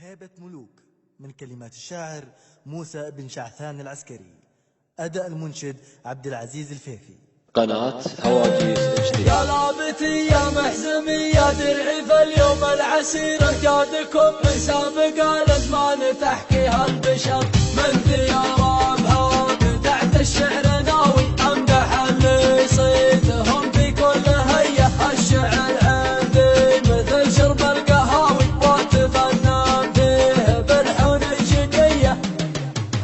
هيبة ملوك من كلمات الشاعر موسى بن شعثان العسكري. أداء المنشد عبد العزيز الفيفي. قناة هواجيس HD. يا لابتي يا محزمي يا درعي فاليوم العسير اركادكم من سابق الازمان تحكيها البشر من ثياب بدعت الشعر ناوي امدح اللي صيتهم في كل هيه. الشعر عندي مثل شرب القهاوي واتفنن فيه بالحون الشقيه.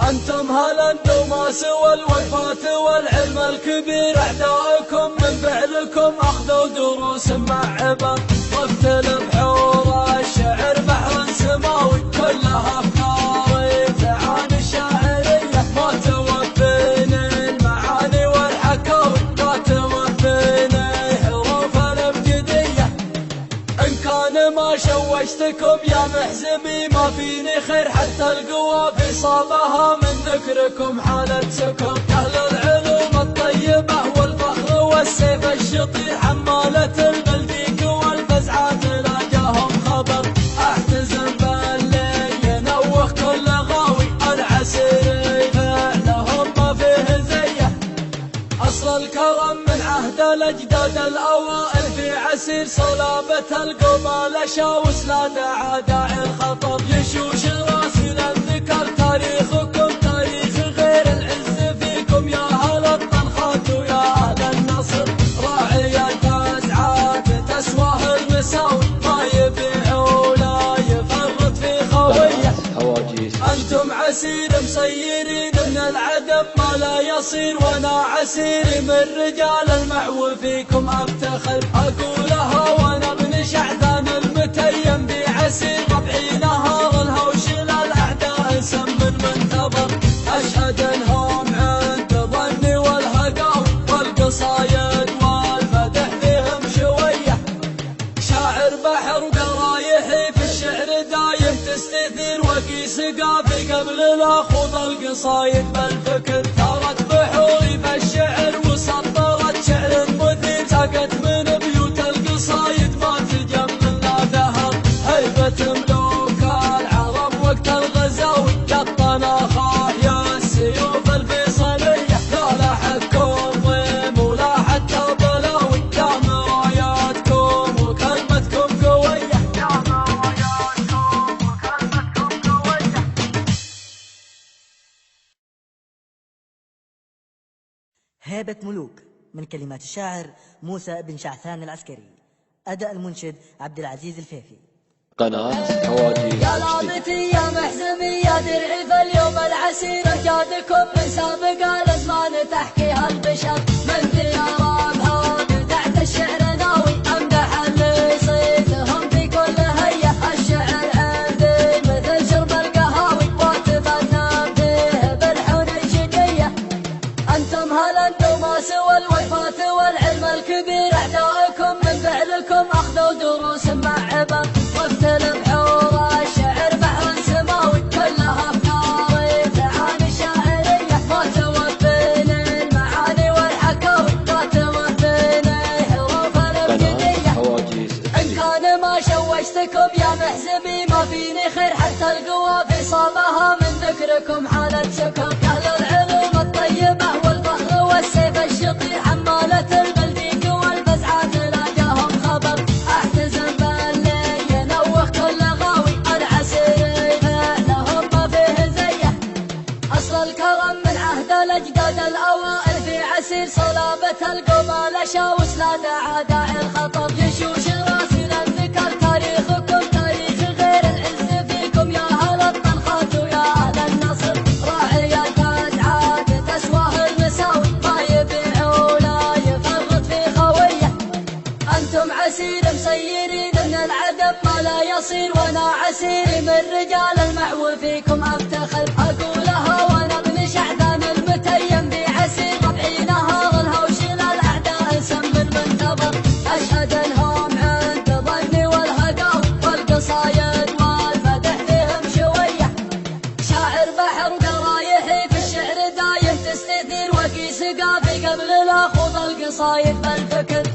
انتم هالندوما سوى الوفات والعلم الكبير اعدائكم من فعلكم اخذوا دروس مع عبر. واختلف حور الشعر بحر سماوي كلها افكار تعاني الشاعريه ما توفيني المعاني والحكاوي ما توفيني حروف الابجديه. ان كان ما شوشتكم يا محزمي ما فيني خير حتى القوى في صابها من ذكركم حالة سكر. اهل العلوم الطيبة والفخر والسيف الشطير حمالة البلديك والفزعات لا جاهم خبر. احتزم بالليل ينوخ كل غاوي العسير فعلهم ما فيه زيه. أصل الكرم من عهد الأجداد الأوائل في عسير صلابة القبال شاوس لا داعي الخطر. يشوش راسي للذكر تاريخكم تاريخ غير العز فيكم يا أهل الطلخات ويا أهل النصر. راعي الفزعات تسواه المساوي ما يبيع ولا يفرط في خويه. أنتم عسير مسيرين من العدم ما لا يصير وانا عسير من رجال المعو فيكم افتخر. اقولها وانا ابن شعثان المتيم بعسير ربعي نهار الهوش للاعداء سم منتظر. اشهد انهم عند ظني والهقاوي والقصايد والمدح فيهم شويه. شاعر بحر وقرايحي في الشعر دايم تستثير وقيس قافي قبل لا خوض القصايد بالفكر. ثارت بحوري في الشعر وسطرت شعر مثير ساقت من بيوت القصايد ما تجمل لا ذهب. هيبة ملوك العرب وقت الغزاوي كالطناخة يا السيوف الفيصلية. لا لاحتكم ضيم ولا حتى بلاوي يا مراياتكم وكلمتكم قوية. يا مراياتكم وكلمتكم قوية. هيبة ملوك من كلمات الشاعر موسى بن شعثان العسكري. أداء المنشد عبد العزيز الفيفي. قناة هواجيس يا لابتي يا محزمي يا درعي فاليوم العسير اركادكم من سابق الازمان تحكيها البشر من ثيابها بدعت الشعر ناوي امدح اللي صيتهم في كل هيه. الشعر عندي مثل شرب القهاوي واتفنن فيه بالحون الشقيه. انتم هالندوما سوى الوفات والعلم الكبير اعدائكم من فعلكم اخذوا دروس مع عبر. واختلف حور الشعر بحر سماوي كلها افكار تعاني الشاعريه ما توفيني المعاني والحكاوي ما توفيني حروف الابجديه. ان كان ما شوشتكم يا محزمي ما فيني خير حتى القوى في صابها من ذكركم حالة سكر. اهل العلوم الطيبة والفخر والسيف الشطير حمالة البلديك والفزعات لا جاهم خبر. احتزم بالليل ينوخ كل غاوي العسير فعلهم ما فيه زيه. اصل الكرم من عهد الاجداد الاوائل في عسير صلابة القبال شاوس لا داعي الخطر. يشوش راسي للذكر تاريخكم تاريخ غير العز فيكم يا اهل الطلخات ويا اهل النصر. راعي الفزعات تسواه المساوي ما يبيع ولا يفرط في خويه. انتم عسير مسيرين من العدم ما لا يصير وانا عسير من رجال المعو فيكم افتخر. اقولها وانا ابن شعثان المتيم بعسير ربعي نهار الهوش للاعداء سم منتظر. اشهد انهم عند ظني والهقاوي والقصايد والمدح فيهم شويه. شاعر بحر وقرايحي في الشعر دايم تستثير وقيس قافي قبل لا خوض القصايد بالفكر.